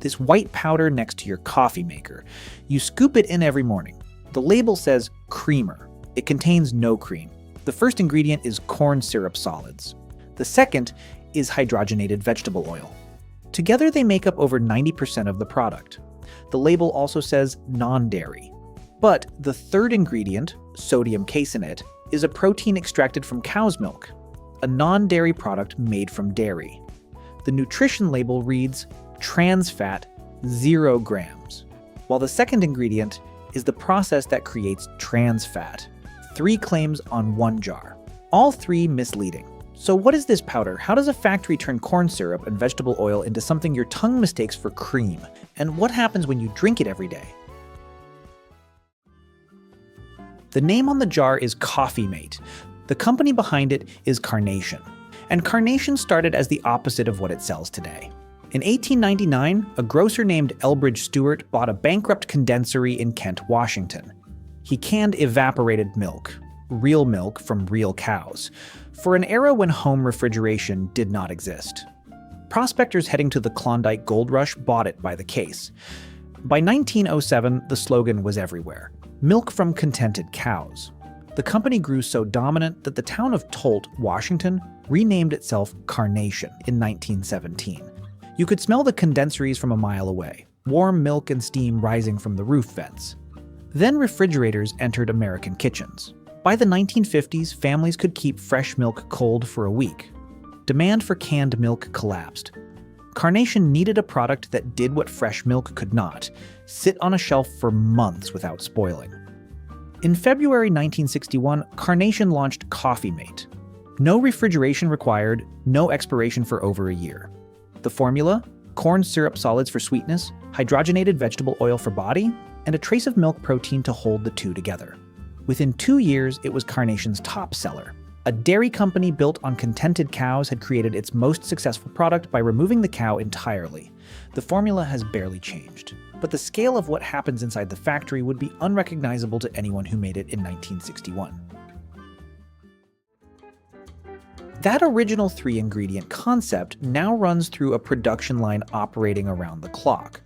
this white powder next to your coffee maker. You scoop it in every morning. The label says creamer. It contains no cream. The first ingredient is corn syrup solids. The second is hydrogenated vegetable oil. Together they make up over 90% of the product. The label also says non-dairy. But the third ingredient, sodium caseinate, is a protein extracted from cow's milk, a non-dairy product made from dairy. The nutrition label reads trans fat 0 grams, while the second ingredient is the process that creates trans fat. 3 claims on 1 jar. All 3 misleading. So what is this powder? How does a factory turn corn syrup and vegetable oil into something your tongue mistakes for cream? And what happens when you drink it every day? The name on the jar is Coffee Mate. The company behind it is Carnation. And Carnation started as the opposite of what it sells today. In 1899, a grocer named Elbridge Stewart bought a bankrupt condensery in Kent, Washington. He canned evaporated milk, real milk from real cows, for an era when home refrigeration did not exist. Prospectors heading to the Klondike Gold Rush bought it by the case. By 1907, the slogan was everywhere: milk from contented cows. The company grew so dominant that the town of Tolt, Washington, renamed itself Carnation in 1917. You could smell the condenseries from a mile away, warm milk and steam rising from the roof vents. Then refrigerators entered American kitchens. By the 1950s, families could keep fresh milk cold for a week. Demand for canned milk collapsed. Carnation needed a product that did what fresh milk could not: sit on a shelf for months without spoiling. In February 1961, Carnation launched Coffee Mate. No refrigeration required, no expiration for over a year. The formula? Corn syrup solids for sweetness, hydrogenated vegetable oil for body, and a trace of milk protein to hold the two together. Within 2 years, it was Carnation's top seller. A dairy company built on contented cows had created its most successful product by removing the cow entirely. The formula has barely changed, but the scale of what happens inside the factory would be unrecognizable to anyone who made it in 1961. That original 3-ingredient concept now runs through a production line operating around the clock.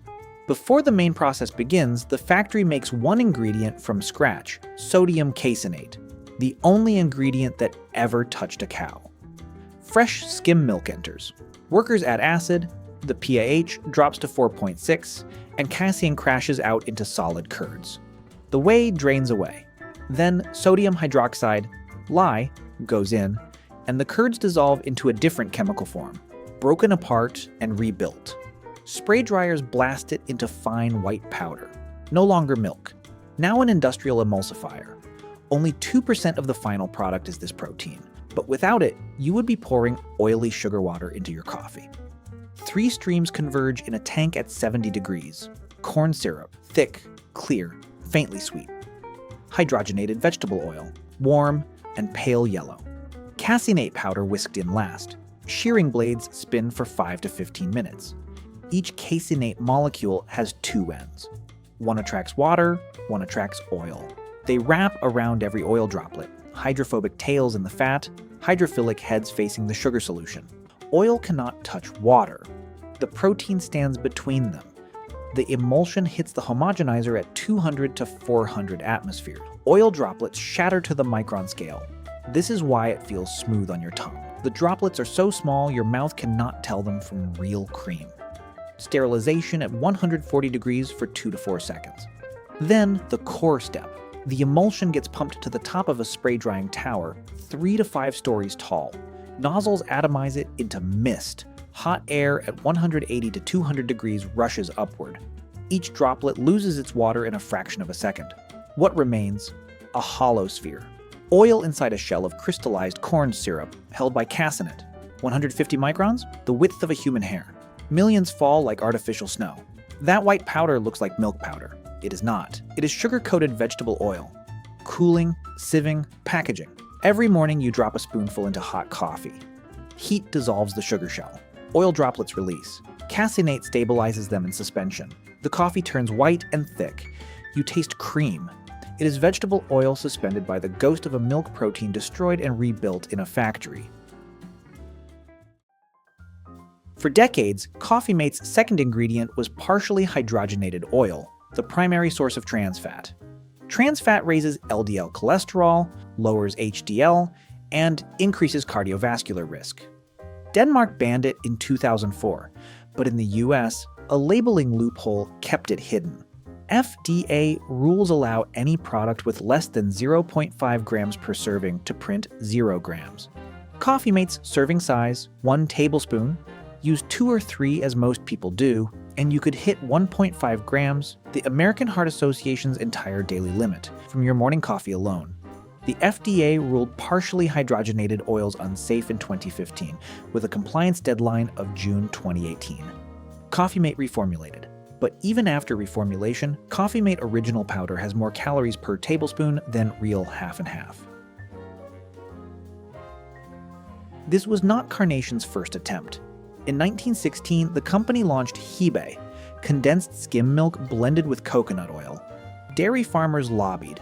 Before the main process begins, the factory makes one ingredient from scratch: sodium caseinate, the only ingredient that ever touched a cow. Fresh skim milk enters. Workers add acid, the pH drops to 4.6, and casein crashes out into solid curds. The whey drains away. Then sodium hydroxide, lye, goes in, and the curds dissolve into a different chemical form, broken apart and rebuilt. Spray dryers blast it into fine white powder. No longer milk, now an industrial emulsifier. Only 2% of the final product is this protein, but without it, you would be pouring oily sugar water into your coffee. 3 streams converge in a tank at 70 degrees. Corn syrup, thick, clear, faintly sweet. Hydrogenated vegetable oil, warm and pale yellow. Caseinate powder whisked in last. Shearing blades spin for 5 to 15 minutes. Each caseinate molecule has 2 ends. One attracts water, one attracts oil. They wrap around every oil droplet, hydrophobic tails in the fat, hydrophilic heads facing the sugar solution. Oil cannot touch water. The protein stands between them. The emulsion hits the homogenizer at 200 to 400 atmospheres. Oil droplets shatter to the micron scale. This is why it feels smooth on your tongue. The droplets are so small your mouth cannot tell them from real cream. Sterilization at 140 degrees for 2 to 4 seconds. Then the core step. The emulsion gets pumped to the top of a spray drying tower, 3 to 5 stories tall. Nozzles atomize it into mist. Hot air at 180 to 200 degrees rushes upward. Each droplet loses its water in a fraction of a second. What remains? A hollow sphere. Oil inside a shell of crystallized corn syrup held by caseinate. 150 microns? The width of a human hair. Millions fall like artificial snow. That white powder looks like milk powder. It is not. It is sugar-coated vegetable oil. Cooling, sieving, packaging. Every morning you drop a spoonful into hot coffee. Heat dissolves the sugar shell. Oil droplets release. Caseinate stabilizes them in suspension. The coffee turns white and thick. You taste cream. It is vegetable oil suspended by the ghost of a milk protein destroyed and rebuilt in a factory. For decades, Coffee Mate's second ingredient was partially hydrogenated oil, the primary source of trans fat. Trans fat raises LDL cholesterol, lowers HDL, and increases cardiovascular risk. Denmark banned it in 2004, but in the US, a labeling loophole kept it hidden. FDA rules allow any product with less than 0.5 grams per serving to print 0 grams. Coffee Mate's serving size, 1 tablespoon, use 2 or 3 as most people do, and you could hit 1.5 grams, the American Heart Association's entire daily limit, from your morning coffee alone. The FDA ruled partially hydrogenated oils unsafe in 2015, with a compliance deadline of June 2018. Coffee Mate reformulated. But even after reformulation, Coffee Mate Original Powder has more calories per tablespoon than real half and half. This was not Carnation's first attempt. In 1916, the company launched Hibe, condensed skim milk blended with coconut oil. Dairy farmers lobbied.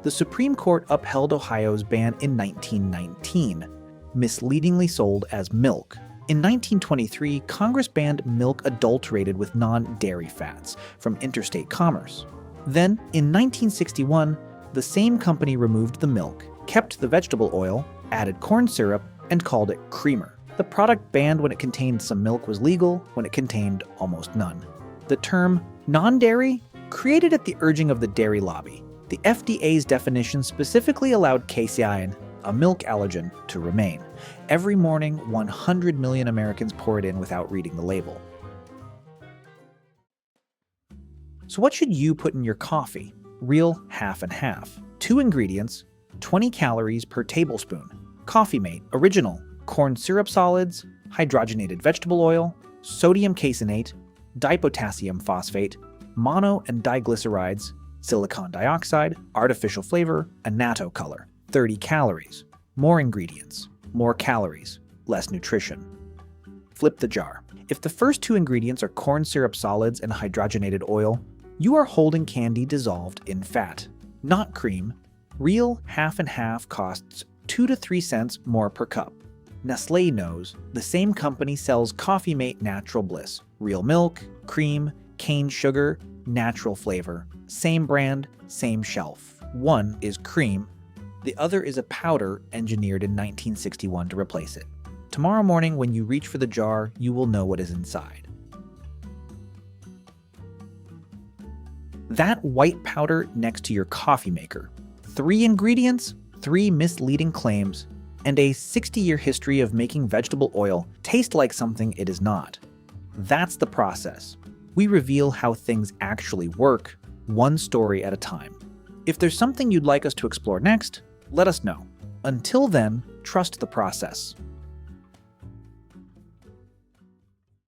The Supreme Court upheld Ohio's ban in 1919, misleadingly sold as milk. In 1923, Congress banned milk adulterated with non-dairy fats from interstate commerce. Then, in 1961, the same company removed the milk, kept the vegetable oil, added corn syrup, and called it creamer. The product banned when it contained some milk was legal, when it contained almost none. The term non-dairy, created at the urging of the dairy lobby. The FDA's definition specifically allowed casein, a milk allergen, to remain. Every morning, 100 million Americans pour it in without reading the label. So what should you put in your coffee? Real half and half. 2 ingredients, 20 calories per tablespoon. Coffee Mate Original, corn syrup solids, hydrogenated vegetable oil, sodium caseinate, dipotassium phosphate, mono and diglycerides, silicon dioxide, artificial flavor, annatto color. 30 calories. More ingredients, more calories, less nutrition. Flip the jar. If the first 2 ingredients are corn syrup solids and hydrogenated oil, you are holding candy dissolved in fat, not cream. Real half and half costs 2 to 3 cents more per cup. Nestlé knows. The same company sells Coffee Mate Natural Bliss. Real milk, cream, cane sugar, natural flavor. Same brand, same shelf. One is cream, the other is a powder engineered in 1961 to replace it. Tomorrow morning when you reach for the jar, you will know what is inside. That white powder next to your coffee maker. 3 ingredients, 3 misleading claims, and a 60-year history of making vegetable oil taste like something it is not. That's the process. We reveal how things actually work, one story at a time. If there's something you'd like us to explore next, let us know. Until then, trust the process.